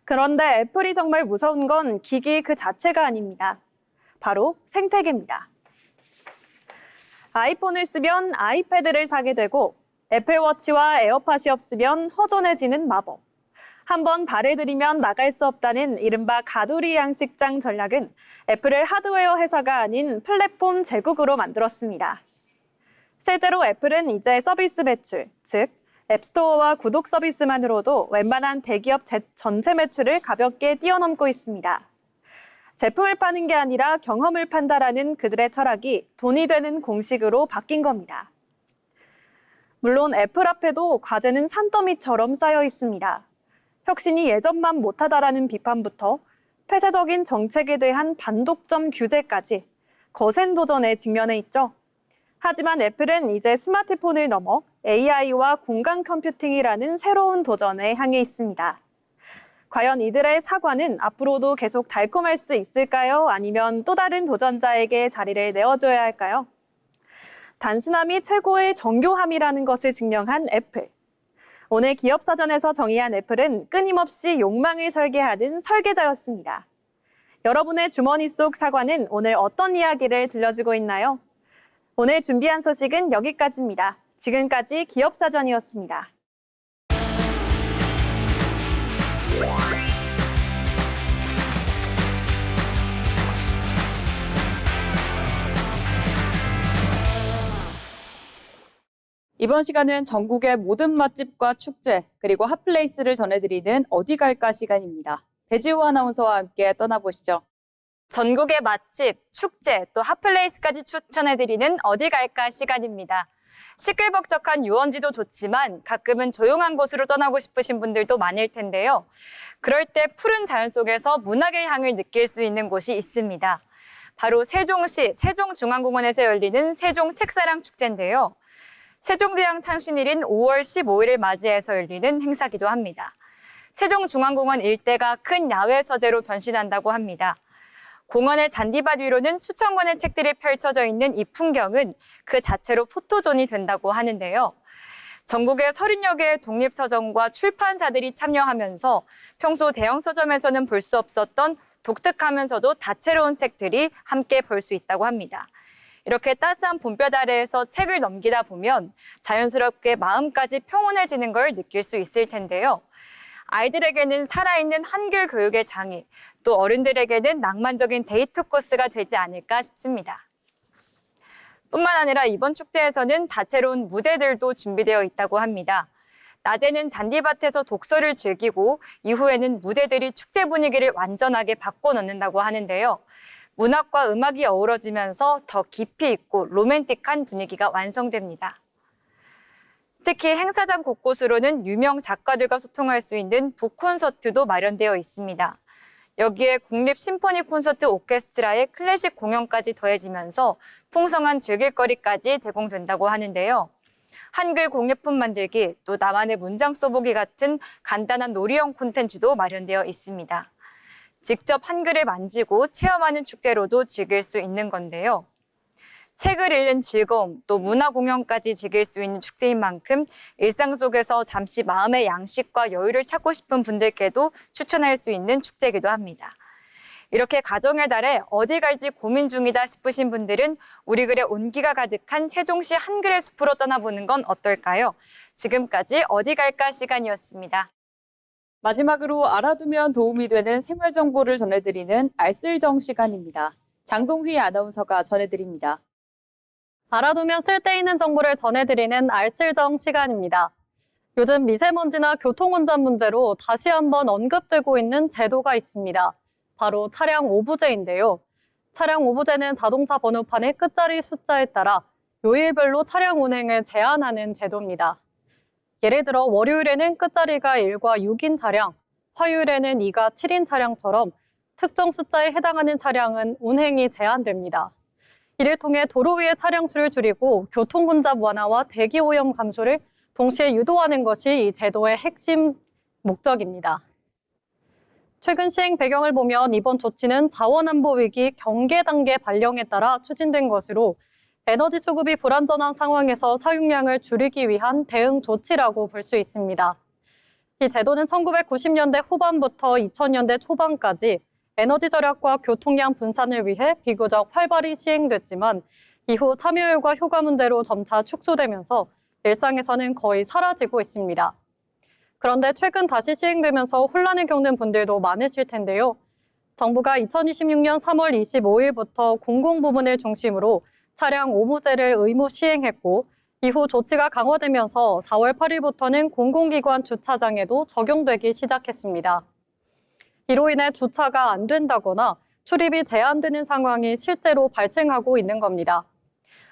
그런데 애플이 정말 무서운 건 기기 그 자체가 아닙니다. 바로 생태계입니다. 아이폰을 쓰면 아이패드를 사게 되고 애플워치와 에어팟이 없으면 허전해지는 마법. 한번 발을 들이면 나갈 수 없다는 이른바 가두리 양식장 전략은 애플을 하드웨어 회사가 아닌 플랫폼 제국으로 만들었습니다. 실제로 애플은 이제 서비스 매출, 즉 앱스토어와 구독 서비스만으로도 웬만한 대기업 전체 매출을 가볍게 뛰어넘고 있습니다. 제품을 파는 게 아니라 경험을 판다라는 그들의 철학이 돈이 되는 공식으로 바뀐 겁니다. 물론 애플 앞에도 과제는 산더미처럼 쌓여 있습니다. 혁신이 예전만 못하다라는 비판부터 폐쇄적인 정책에 대한 반독점 규제까지 거센 도전에 직면해 있죠. 하지만 애플은 이제 스마트폰을 넘어 AI와 공간 컴퓨팅이라는 새로운 도전에 향해 있습니다. 과연 이들의 사과는 앞으로도 계속 달콤할 수 있을까요? 아니면 또 다른 도전자에게 자리를 내어줘야 할까요? 단순함이 최고의 정교함이라는 것을 증명한 애플. 오늘 기업사전에서 정의한 애플은 끊임없이 욕망을 설계하는 설계자였습니다. 여러분의 주머니 속 사과는 오늘 어떤 이야기를 들려주고 있나요? 오늘 준비한 소식은 여기까지입니다. 지금까지 기업사전이었습니다. 이번 시간은 전국의 모든 맛집과 축제, 그리고 핫플레이스를 전해드리는 어디 갈까 시간입니다. 배지우 아나운서와 함께 떠나보시죠. 전국의 맛집, 축제, 또 핫플레이스까지 추천해드리는 어디 갈까 시간입니다. 시끌벅적한 유원지도 좋지만 가끔은 조용한 곳으로 떠나고 싶으신 분들도 많을 텐데요. 그럴 때 푸른 자연 속에서 문학의 향을 느낄 수 있는 곳이 있습니다. 바로 세종시 세종중앙공원에서 열리는 세종책사랑 축제인데요. 세종대왕 탄신일인 5월 15일을 맞이해서 열리는 행사기도 합니다. 세종중앙공원 일대가 큰 야외 서재로 변신한다고 합니다. 공원의 잔디밭 위로는 수천 권의 책들이 펼쳐져 있는 이 풍경은 그 자체로 포토존이 된다고 하는데요. 전국의 30여 개의 독립서점과 출판사들이 참여하면서 평소 대형 서점에서는 볼 수 없었던 독특하면서도 다채로운 책들이 함께 볼 수 있다고 합니다. 이렇게 따스한 봄볕 아래에서 책을 넘기다 보면 자연스럽게 마음까지 평온해지는 걸 느낄 수 있을 텐데요. 아이들에게는 살아있는 한글 교육의 장이, 또 어른들에게는 낭만적인 데이트 코스가 되지 않을까 싶습니다. 뿐만 아니라 이번 축제에서는 다채로운 무대들도 준비되어 있다고 합니다. 낮에는 잔디밭에서 독서를 즐기고 이후에는 무대들이 축제 분위기를 완전하게 바꿔놓는다고 하는데요. 문학과 음악이 어우러지면서 더 깊이 있고 로맨틱한 분위기가 완성됩니다. 특히 행사장 곳곳으로는 유명 작가들과 소통할 수 있는 북콘서트도 마련되어 있습니다. 여기에 국립심포니 콘서트 오케스트라의 클래식 공연까지 더해지면서 풍성한 즐길거리까지 제공된다고 하는데요. 한글 공예품 만들기, 또 나만의 문장 써보기 같은 간단한 놀이형 콘텐츠도 마련되어 있습니다. 직접 한글을 만지고 체험하는 축제로도 즐길 수 있는 건데요. 책을 읽는 즐거움, 또 문화 공연까지 즐길 수 있는 축제인 만큼 일상 속에서 잠시 마음의 양식과 여유를 찾고 싶은 분들께도 추천할 수 있는 축제이기도 합니다. 이렇게 가정의 달에 어디 갈지 고민 중이다 싶으신 분들은 우리 글의 온기가 가득한 세종시 한글의 숲으로 떠나보는 건 어떨까요? 지금까지 어디 갈까 시간이었습니다. 마지막으로 알아두면 도움이 되는 생활 정보를 전해드리는 알쓸정 시간입니다. 장동휘 아나운서가 전해드립니다. 알아두면 쓸데있는 정보를 전해드리는 알쓸정 시간입니다. 요즘 미세먼지나 교통운전 문제로 다시 한번 언급되고 있는 제도가 있습니다. 바로 차량 오부제인데요. 차량 오부제는 자동차 번호판의 끝자리 숫자에 따라 요일별로 차량 운행을 제한하는 제도입니다. 예를 들어 월요일에는 끝자리가 1과 6인 차량, 화요일에는 2가 7인 차량처럼 특정 숫자에 해당하는 차량은 운행이 제한됩니다. 이를 통해 도로 위의 차량 수를 줄이고 교통 혼잡 완화와 대기 오염 감소를 동시에 유도하는 것이 이 제도의 핵심 목적입니다. 최근 시행 배경을 보면 이번 조치는 자원안보 위기 경계 단계 발령에 따라 추진된 것으로 에너지 수급이 불안전한 상황에서 사용량을 줄이기 위한 대응 조치라고 볼 수 있습니다. 이 제도는 1990년대 후반부터 2000년대 초반까지 에너지 절약과 교통량 분산을 위해 비교적 활발히 시행됐지만 이후 참여율과 효과 문제로 점차 축소되면서 일상에서는 거의 사라지고 있습니다. 그런데 최근 다시 시행되면서 혼란을 겪는 분들도 많으실 텐데요. 정부가 2026년 3월 25일부터 공공부문을 중심으로 차량 오부제를 의무 시행했고 이후 조치가 강화되면서 4월 8일부터는 공공기관 주차장에도 적용되기 시작했습니다. 이로 인해 주차가 안 된다거나 출입이 제한되는 상황이 실제로 발생하고 있는 겁니다.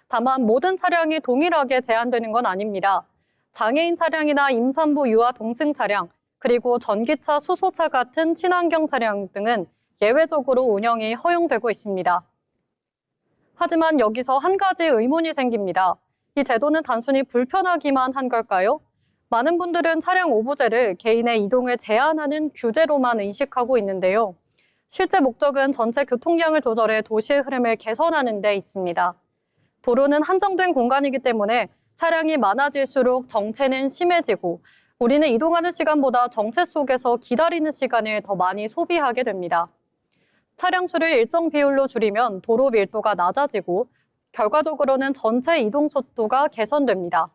다만 모든 차량이 동일하게 제한되는 건 아닙니다. 장애인 차량이나 임산부 유아 동승 차량, 그리고 전기차, 수소차 같은 친환경 차량 등은 예외적으로 운영이 허용되고 있습니다. 하지만 여기서 한 가지 의문이 생깁니다. 이 제도는 단순히 불편하기만 한 걸까요? 많은 분들은 차량 오부제를 개인의 이동을 제한하는 규제로만 인식하고 있는데요. 실제 목적은 전체 교통량을 조절해 도시의 흐름을 개선하는 데 있습니다. 도로는 한정된 공간이기 때문에 차량이 많아질수록 정체는 심해지고 우리는 이동하는 시간보다 정체 속에서 기다리는 시간을 더 많이 소비하게 됩니다. 차량 수를 일정 비율로 줄이면 도로 밀도가 낮아지고 결과적으로는 전체 이동 속도가 개선됩니다.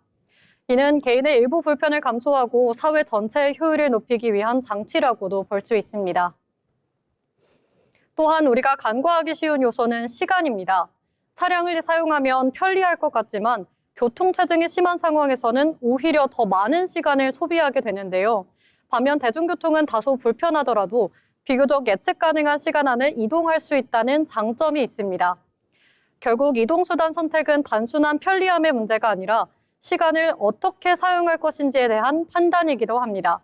이는 개인의 일부 불편을 감소하고 사회 전체의 효율을 높이기 위한 장치라고도 볼 수 있습니다. 또한 우리가 간과하기 쉬운 요소는 시간입니다. 차량을 사용하면 편리할 것 같지만 교통체증이 심한 상황에서는 오히려 더 많은 시간을 소비하게 되는데요. 반면 대중교통은 다소 불편하더라도 비교적 예측 가능한 시간 안에 이동할 수 있다는 장점이 있습니다. 결국 이동수단 선택은 단순한 편리함의 문제가 아니라 시간을 어떻게 사용할 것인지에 대한 판단이기도 합니다.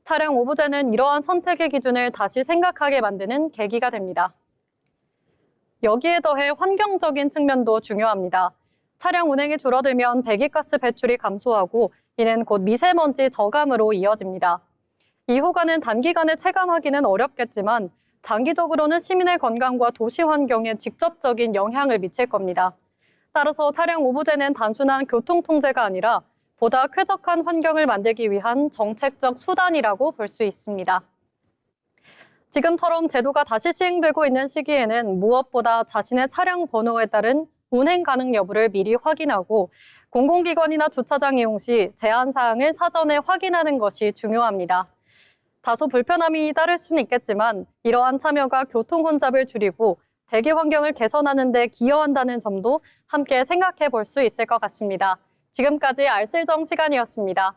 차량 오부제는 이러한 선택의 기준을 다시 생각하게 만드는 계기가 됩니다. 여기에 더해 환경적인 측면도 중요합니다. 차량 운행이 줄어들면 배기가스 배출이 감소하고 이는 곧 미세먼지 저감으로 이어집니다. 이 효과는 단기간에 체감하기는 어렵겠지만 장기적으로는 시민의 건강과 도시 환경에 직접적인 영향을 미칠 겁니다. 따라서 차량 오부제는 단순한 교통 통제가 아니라 보다 쾌적한 환경을 만들기 위한 정책적 수단이라고 볼 수 있습니다. 지금처럼 제도가 다시 시행되고 있는 시기에는 무엇보다 자신의 차량 번호에 따른 운행 가능 여부를 미리 확인하고 공공기관이나 주차장 이용 시 제한 사항을 사전에 확인하는 것이 중요합니다. 다소 불편함이 따를 수는 있겠지만 이러한 참여가 교통 혼잡을 줄이고 대기 환경을 개선하는 데 기여한다는 점도 함께 생각해 볼 수 있을 것 같습니다. 지금까지 알쓸정 시간이었습니다.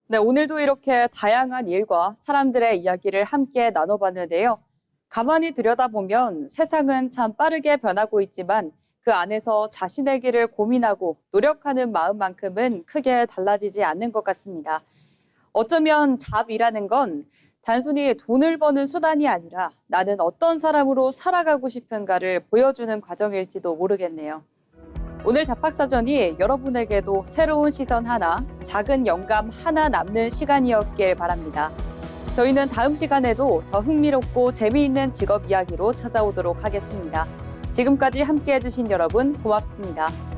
네, 오늘도 이렇게 다양한 일과 사람들의 이야기를 함께 나눠봤는데요. 가만히 들여다보면 세상은 참 빠르게 변하고 있지만 그 안에서 자신의 길을 고민하고 노력하는 마음만큼은 크게 달라지지 않는 것 같습니다. 어쩌면 잡이라는 건 단순히 돈을 버는 수단이 아니라 나는 어떤 사람으로 살아가고 싶은가를 보여주는 과정일지도 모르겠네요. 오늘 잡학사전이 여러분에게도 새로운 시선 하나, 작은 영감 하나 남는 시간이었길 바랍니다. 저희는 다음 시간에도 더 흥미롭고 재미있는 직업 이야기로 찾아오도록 하겠습니다. 지금까지 함께해 주신 여러분 고맙습니다.